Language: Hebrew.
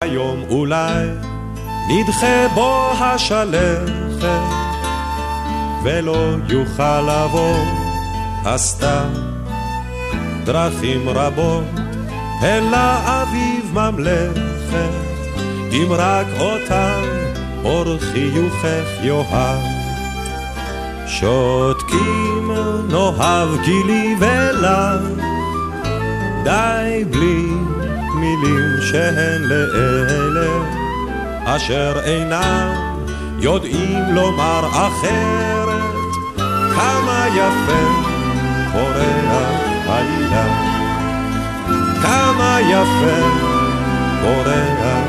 היום אולי נדחה בו השלכת ולא יוכל לבוא הסתם דרכים רבות אל האביב ממלכת אם רק אותם אור חיוכך יאהב שותקים נאהב גילי ולך די בלי מילים שהן לאלה אשר אינם יודעים לומר אחרת כמה יפה פורח הלילה כמה יפה פורח